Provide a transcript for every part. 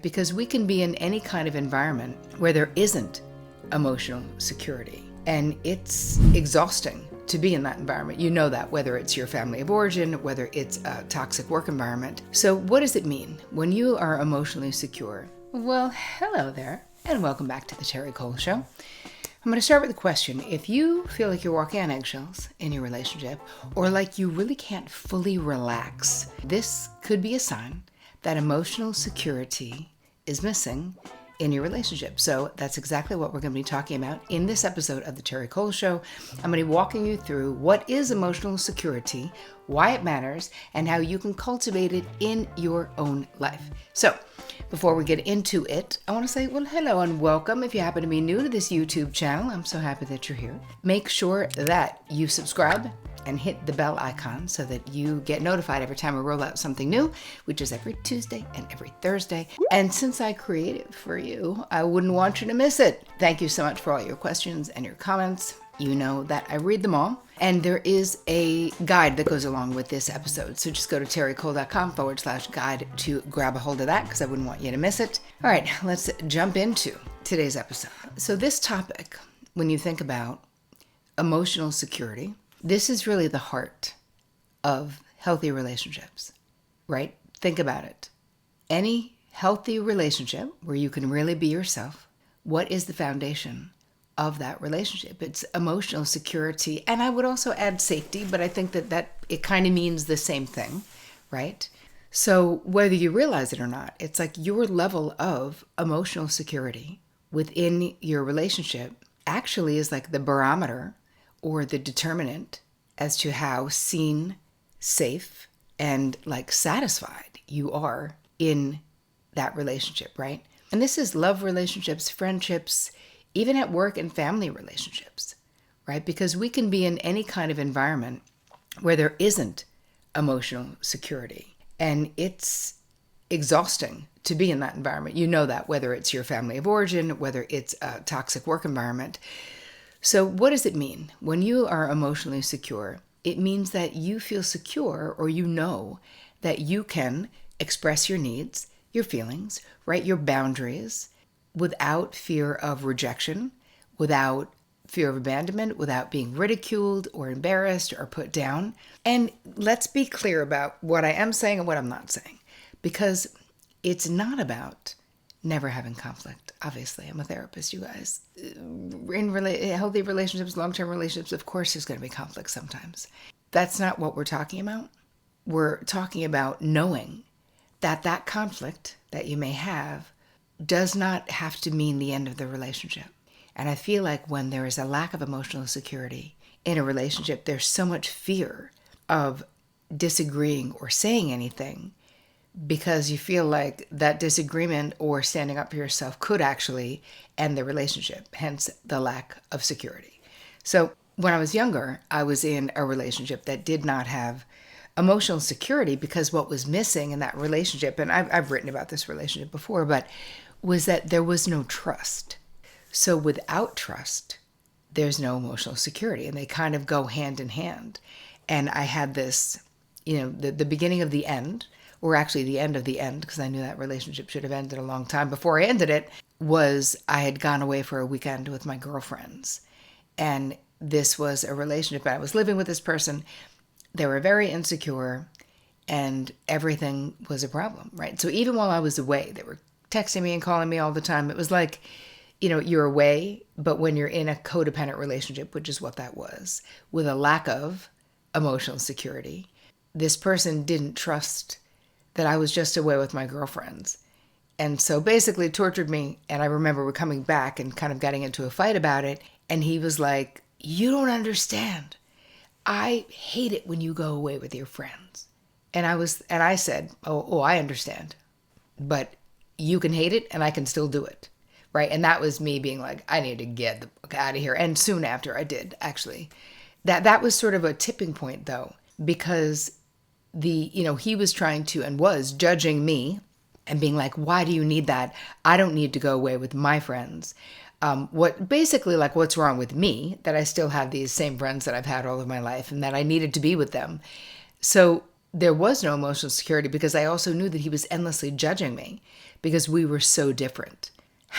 Because we can be in any kind of environment where there isn't emotional security. And it's exhausting to be in that environment. You know that, whether it's your family of origin, whether it's a toxic work environment. So what does it mean when you are emotionally secure? Well, hello there, and welcome back to the Terri Cole Show. I'm going to start with a question. If you feel like you're walking on eggshells in your relationship, or like you really can't fully relax, this could be a sign that emotional security is missing in your relationship. So that's exactly what we're going to be talking about in this episode of the Terri Cole Show. I'm going to be walking you through what is emotional security, why it matters, and how you can cultivate it in your own life. So before we get into it, I want to say, well, hello and welcome. If you happen to be new to this YouTube channel, I'm so happy that you're here. Make sure that you subscribe and hit the bell icon so that you get notified every time we roll out something new, which is every Tuesday and every Thursday. And since I create it for you, I wouldn't want you to miss it. Thank you so much for all your questions and your comments. You know that I read them all. And there is a guide that goes along with this episode. So just go to terricole.com/guide to grab a hold of that, because I wouldn't want you to miss it. All right, let's jump into today's episode. So this topic, when you think about emotional security, this is really the heart of healthy relationships, right? Think about it. Any healthy relationship where you can really be yourself, what is the foundation of that relationship? It's emotional security. And I would also add safety, but I think that it kind of means the same thing, right? So whether you realize it or not, it's like your level of emotional security within your relationship actually is like the barometer or the determinant as to how seen, safe, and like satisfied you are in that relationship, right? And this is love relationships, friendships, even at work and family relationships, right? Because we can be in any kind of environment where there isn't emotional security. And it's exhausting to be in that environment. You know that, whether it's your family of origin, whether it's a toxic work environment. So what does it mean when you are emotionally secure? It means that you feel secure, or you know that you can express your needs, your feelings, right? Your boundaries without fear of rejection, without fear of abandonment, without being ridiculed or embarrassed or put down. And let's be clear about what I am saying and what I'm not saying, because it's not about never having conflict. Obviously, I'm a therapist, you guys. In healthy relationships, long-term relationships, of course there's going to be conflict sometimes. That's not what we're talking about. We're talking about knowing that that conflict that you may have does not have to mean the end of the relationship. And I feel like when there is a lack of emotional security in a relationship, there's so much fear of disagreeing or saying anything, because you feel like that disagreement or standing up for yourself could actually end the relationship, hence the lack of security. So when I was younger, I was in a relationship that did not have emotional security, because what was missing in that relationship, and I've written about this relationship before, but was that there was no trust. So without trust, there's no emotional security, and they kind of go hand in hand. And I had this, the beginning of the end, or actually the end of the end, because I knew that relationship should have ended a long time before I ended it, was I had gone away for a weekend with my girlfriends. And this was a relationship. I was living with this person. They were very insecure, and everything was a problem, right? So even while I was away, they were texting me and calling me all the time. It was like, you're away, but when you're in a codependent relationship, which is what that was, with a lack of emotional security, this person didn't trust that I was just away with my girlfriends. And so basically tortured me. And I remember we're coming back and kind of getting into a fight about it. And he was like, "You don't understand. I hate it when you go away with your friends." And I said, oh, I understand. But you can hate it and I can still do it. Right. And that was me being like, I need to get the fuck out of here. And soon after I did, actually. That was sort of a tipping point, though, because he was trying to and was judging me and being like, why do you need that? I don't need to go away with my friends. What's wrong with me that I still have these same friends that I've had all of my life and that I needed to be with them. So there was no emotional security because I also knew that he was endlessly judging me because we were so different.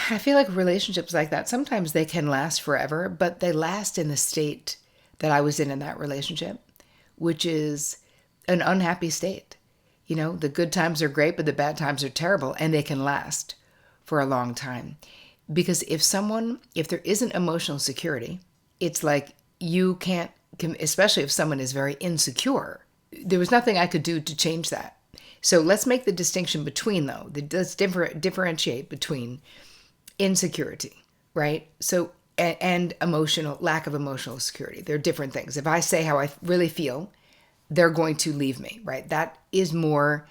I feel like relationships like that, sometimes they can last forever, but they last in the state that I was in that relationship, which is an unhappy state. You know, the good times are great, but the bad times are terrible, and they can last for a long time. Because if there isn't emotional security, it's like you can't, especially if someone is very insecure, there was nothing I could do to change that. So let's make the distinction between, though. Let's differentiate between insecurity, right? So, and lack of emotional security. They're different things. If I say how I really feel, they're going to leave me, right? That is more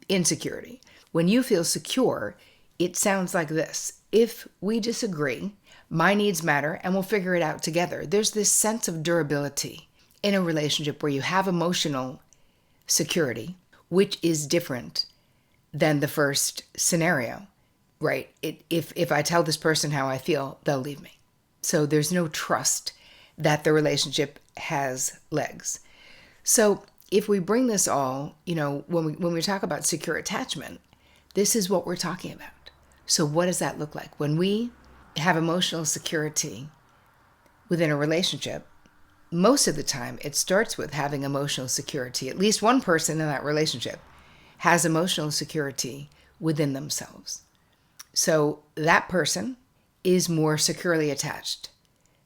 insecurity. When you feel secure, it sounds like this. If we disagree, my needs matter and we'll figure it out together. There's this sense of durability in a relationship where you have emotional security, which is different than the first scenario, right? If I tell this person how I feel, they'll leave me. So there's no trust that the relationship has legs. So if we bring this all, when we talk about secure attachment, this is what we're talking about. So what does that look like? When we have emotional security within a relationship, most of the time it starts with having emotional security. At least one person in that relationship has emotional security within themselves. So that person is more securely attached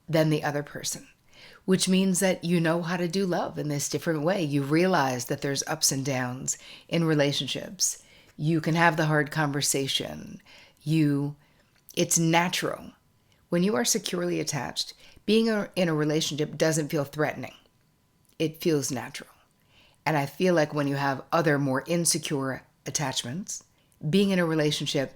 than the other person, which means that you know how to do love in this different way. You realize that there's ups and downs in relationships. You can have the hard conversation. It's natural. When you are securely attached, being in a relationship doesn't feel threatening. It feels natural. And I feel like when you have other more insecure attachments, being in a relationship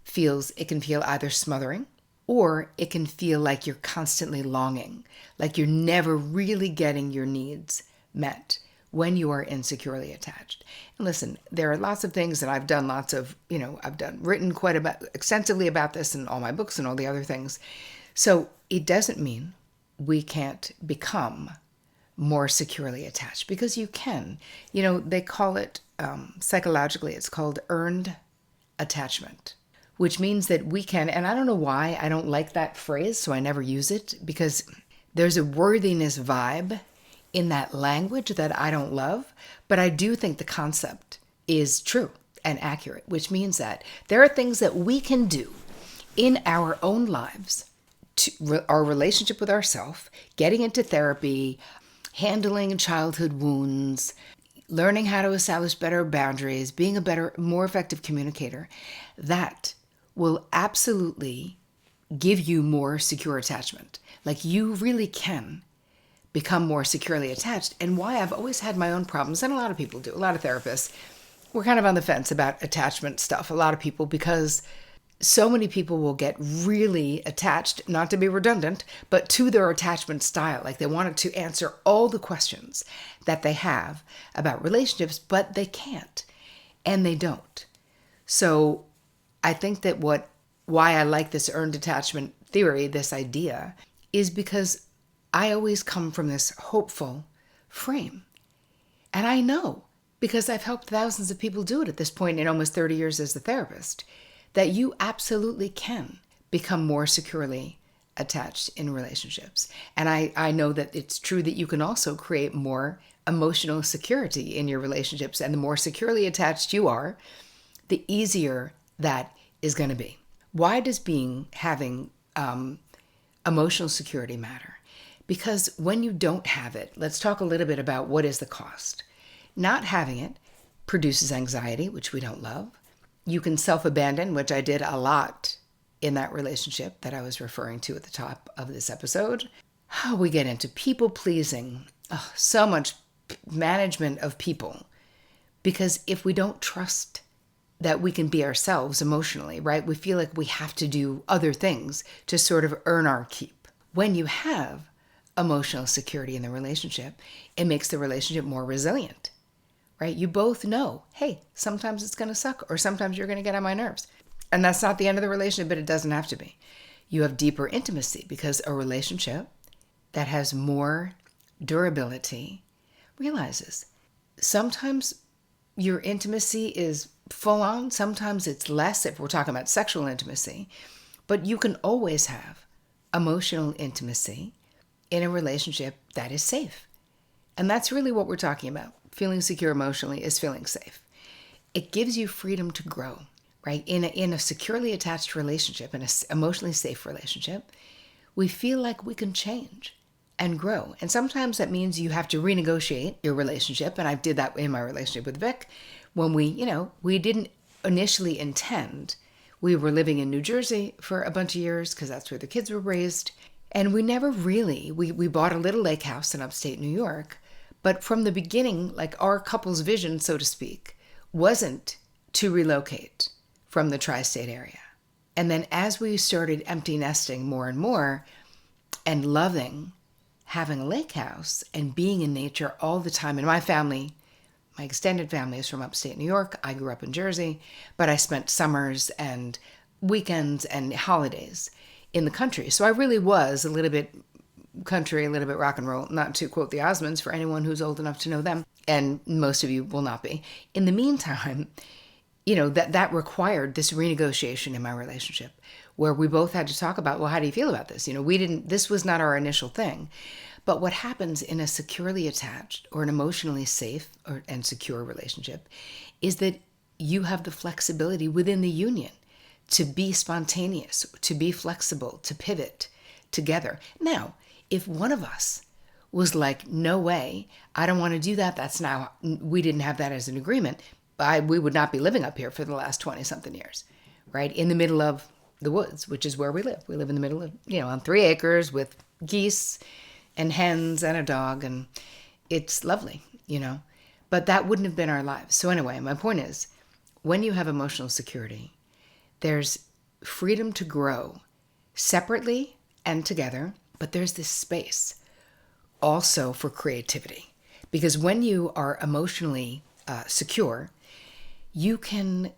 can feel either smothering, or it can feel like you're constantly longing, like you're never really getting your needs met when you are insecurely attached. And listen, there are lots of things that I've done written quite extensively about this in all my books and all the other things. So it doesn't mean we can't become more securely attached, because you can. They call it, psychologically, it's called earned attachment, which means that we can, and I don't know why I don't like that phrase, so I never use it, because there's a worthiness vibe in that language that I don't love, but I do think the concept is true and accurate, which means that there are things that we can do in our own lives, to our relationship with ourselves, getting into therapy, handling childhood wounds, learning how to establish better boundaries, being a better, more effective communicator, that will absolutely give you more secure attachment. Like, you really can become more securely attached. And why I've always had my own problems, and a lot of people do, a lot of therapists, we're kind of on the fence about attachment stuff. A lot of people, because so many people will get really attached, not to be redundant, but to their attachment style. Like, they want it to answer all the questions that they have about relationships, but they can't, and they don't. So I think that why I like this earned attachment theory, this idea, is because I always come from this hopeful frame. And I know, because I've helped thousands of people do it at this point in almost 30 years as a therapist, that you absolutely can become more securely attached in relationships. And I know that it's true that you can also create more emotional security in your relationships. And the more securely attached you are, the easier that is going to be. Why does having emotional security matter? Because when you don't have it, let's talk a little bit about what is the cost. Not having it produces anxiety, which we don't love. You can self-abandon, which I did a lot in that relationship that I was referring to at the top of this episode. We get into people pleasing, so much management of people, because if we don't trust that we can be ourselves emotionally, right? We feel like we have to do other things to sort of earn our keep. When you have emotional security in the relationship, it makes the relationship more resilient, right? You both know, hey, sometimes it's going to suck, or sometimes you're going to get on my nerves. And that's not the end of the relationship, but it doesn't have to be. You have deeper intimacy, because a relationship that has more durability realizes sometimes your intimacy is full on, sometimes it's less if we're talking about sexual intimacy, but you can always have emotional intimacy in a relationship that is safe. And that's really what we're talking about. Feeling secure emotionally is feeling safe. It gives you freedom to grow, right? In a securely attached relationship, in an emotionally safe relationship, we feel like we can change and grow. And sometimes that means you have to renegotiate your relationship. And I did that in my relationship with Vic when we didn't initially intend. We were living in New Jersey for a bunch of years because that's where the kids were raised. And we never really, we bought a little lake house in upstate New York. But from the beginning, like our couple's vision, so to speak, wasn't to relocate from the tri-state area. And then as we started empty nesting more and more and loving having a lake house and being in nature all the time, and my family, my extended family is from upstate New York. I grew up in Jersey, but I spent summers and weekends and holidays in the country. So I really was a little bit country, a little bit rock and roll, not to quote the Osmonds for anyone who's old enough to know them, and most of you will not be. In the meantime, that required this renegotiation in my relationship where we both had to talk about, well, how do you feel about this? This was not our initial thing. But what happens in a securely attached or an emotionally safe and secure relationship is that you have the flexibility within the union to be spontaneous, to be flexible, to pivot together. Now, if one of us was like, no way, I don't want to do that. We didn't have that as an agreement. We would not be living up here for the last 20 something years, right? In the middle of the woods, which is where we live. We live in the middle of, on 3 acres with geese and hens and a dog, and it's lovely, but that wouldn't have been our lives. So anyway, my point is, when you have emotional security, there's freedom to grow separately and together, but there's this space also for creativity. Because when you are emotionally secure, you can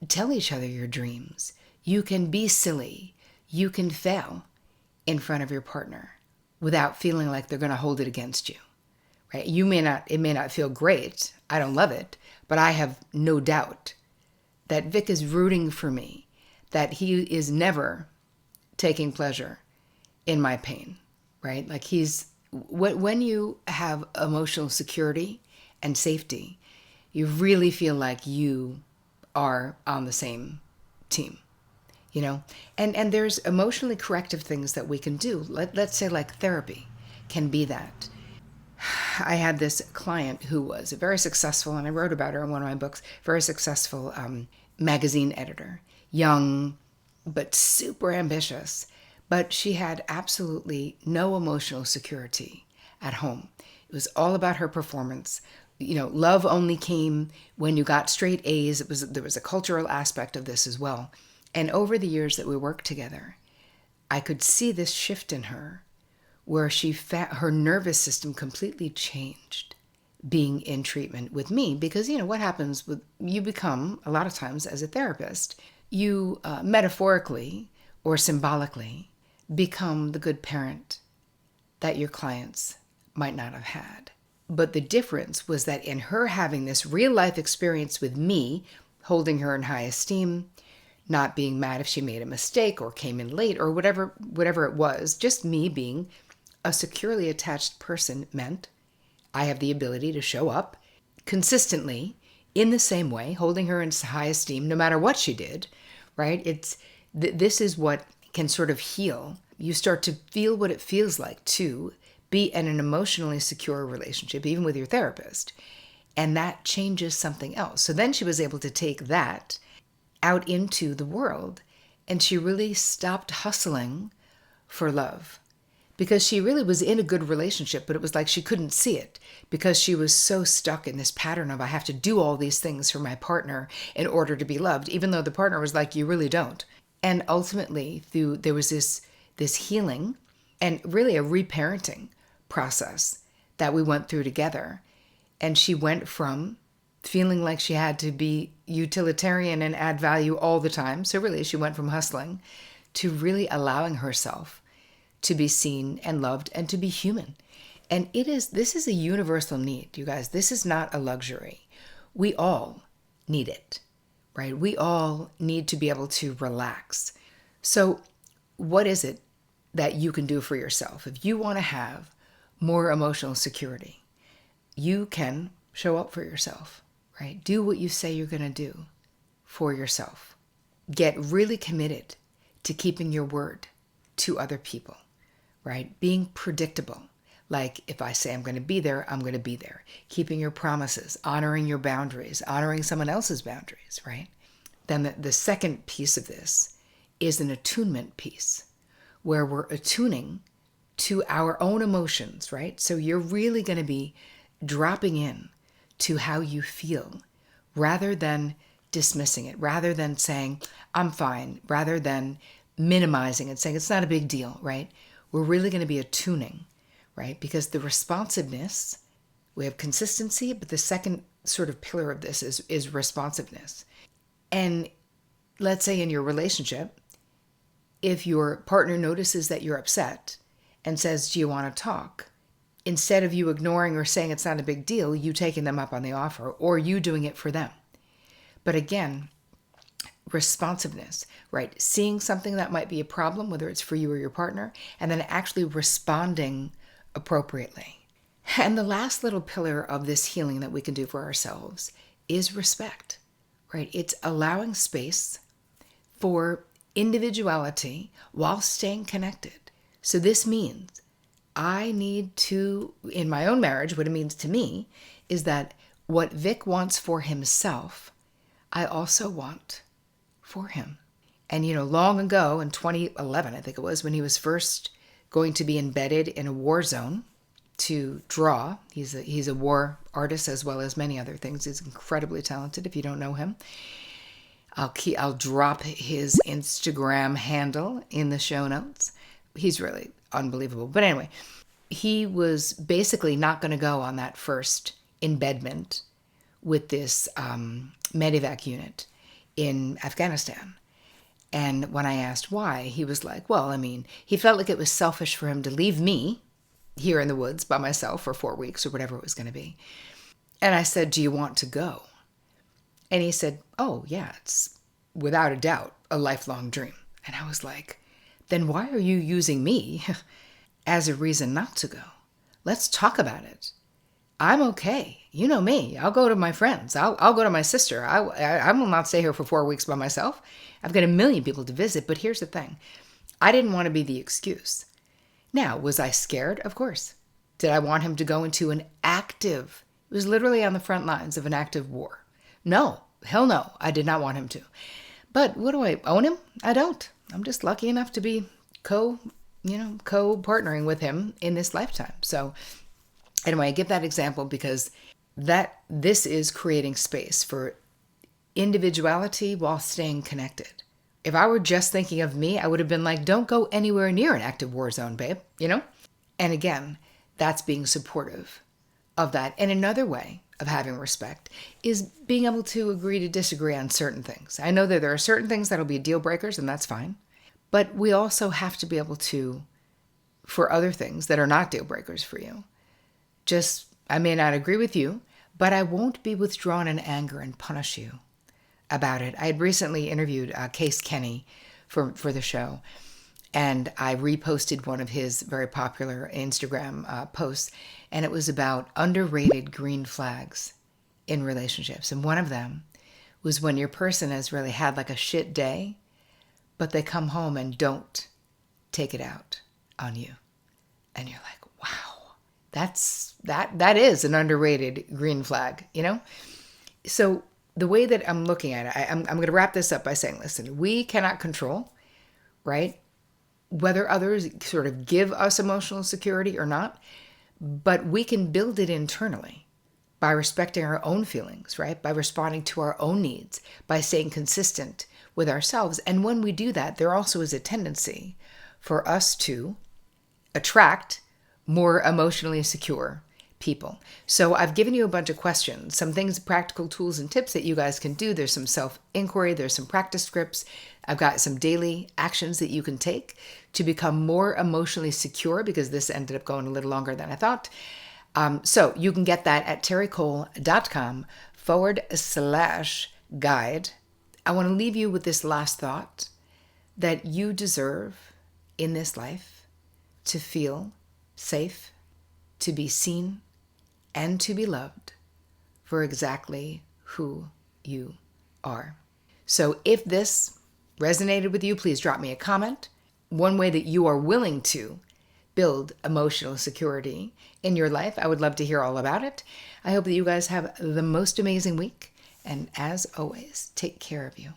tell each other your dreams. You can be silly. You can fail in front of your partner without feeling like they're going to hold it against you, right? It may not feel great. I don't love it, but I have no doubt that Vic is rooting for me, that he is never taking pleasure in my pain, right? Like when you have emotional security and safety, you really feel like you are on the same team, and there's emotionally corrective things that we can do. Let's say like therapy can be that. I had this client who was very successful, and I wrote about her in one of my books, very successful magazine editor, young, but super ambitious. But she had absolutely no emotional security at home. It was all about her performance. Love only came when you got straight A's. There was a cultural aspect of this as well. And over the years that we worked together, I could see this shift in her where her nervous system completely changed being in treatment with me. Because, what happens you become, a lot of times as a therapist, you metaphorically or symbolically become the good parent that your clients might not have had. But the difference was that in her having this real life experience with me, holding her in high esteem, not being mad if she made a mistake or came in late or whatever it was, just me being a securely attached person meant I have the ability to show up consistently in the same way, holding her in high esteem no matter what she did, right? This is what can sort of heal. You start to feel what it feels like to be in an emotionally secure relationship, even with your therapist. And that changes something else. So then she was able to take that out into the world, and she really stopped hustling for love, because she really was in a good relationship, but it was like she couldn't see it because she was so stuck in this pattern of I have to do all these things for my partner in order to be loved, even though the partner was like, you really don't. And ultimately, there was this healing and really a reparenting process that we went through together. And she went from feeling like she had to be utilitarian and add value all the time. So really, she went from hustling to really allowing herself to be seen and loved and to be human. And this is a universal need, you guys. This is not a luxury. We all need it, right? We all need to be able to relax. So what is it that you can do for yourself? If you want to have more emotional security, you can show up for yourself, right? Do what you say you're going to do for yourself. Get really committed to keeping your word to other people, right? Being predictable. Like if I say I'm going to be there, I'm going to be there. Keeping your promises, honoring your boundaries, honoring someone else's boundaries, right? Then the second piece of this is an attunement piece where we're attuning to our own emotions, right? So you're really going to be dropping in to how you feel rather than dismissing it, rather than saying, I'm fine, rather than minimizing it, saying it's not a big deal, right? We're really going to be attuning, right? Because the responsiveness, we have consistency, but the second sort of pillar of this is responsiveness. And let's say in your relationship, if your partner notices that you're upset and says, do you want to talk? Instead of you ignoring or saying it's not a big deal, you taking them up on the offer or you doing it for them. But again, responsiveness, right? Seeing something that might be a problem, whether it's for you or your partner, and then actually responding appropriately. And the last little pillar of this healing that we can do for ourselves is respect, right? It's allowing space for individuality while staying connected. So this means I need to, in my own marriage, what it means to me is that what Vic wants for himself, I also want for him. And, long ago in 2011, I think it was, when he was first going to be embedded in a war zone to draw. He's a war artist as well as many other things. He's incredibly talented if you don't know him. I'll drop his Instagram handle in the show notes. He's really unbelievable. But anyway, he was basically not going to go on that first embedment with this medevac unit in Afghanistan. And when I asked why, he was like, well, he felt like it was selfish for him to leave me here in the woods by myself for 4 weeks or whatever it was going to be. And I said, do you want to go? And he said, oh, yeah, it's without a doubt a lifelong dream. And I was like, then why are you using me as a reason not to go? Let's talk about it. I'm okay. You know me. I'll go to my friends. I'll go to my sister. I will not stay here for 4 weeks by myself. I've got a million people to visit. But here's the thing. I didn't want to be the excuse. Now, was I scared? Of course. Did I want him to go into it was literally on the front lines of an active war. No, hell no. I did not want him to. But what do I own him? I don't. I'm just lucky enough to be co-partnering with him in this lifetime. So anyway, I give that example because this is creating space for individuality while staying connected. If I were just thinking of me, I would have been like, don't go anywhere near an active war zone, babe, And again, that's being supportive of that. And another way of having respect is being able to agree to disagree on certain things. I know that there are certain things that'll be deal breakers, and that's fine. But we also have to be able to, for other things that are not deal breakers for you, I may not agree with you, but I won't be withdrawn in anger and punish you about it. I had recently interviewed Case Kenny for the show, and I reposted one of his very popular Instagram posts, and it was about underrated green flags in relationships. And one of them was when your person has really had like a shit day, but they come home and don't take it out on you. And you're like, wow, that is an underrated green flag, So the way that I'm looking at it, I'm going to wrap this up by saying, listen, we cannot control, right, whether others sort of give us emotional security or not, but we can build it internally by respecting our own feelings, right, by responding to our own needs, by staying consistent with ourselves. And when we do that, there also is a tendency for us to attract more emotionally secure people. So I've given you a bunch of questions, some things, practical tools and tips that you guys can do. There's some self-inquiry, there's some practice scripts. I've got some daily actions that you can take to become more emotionally secure, because this ended up going a little longer than I thought. So you can get that at terricole.com/guide. I want to leave you with this last thought, that you deserve in this life to feel safe, to be seen, and to be loved for exactly who you are. So if this resonated with you, please drop me a comment. One way that you are willing to build emotional security in your life, I would love to hear all about it. I hope that you guys have the most amazing week. And as always, take care of you.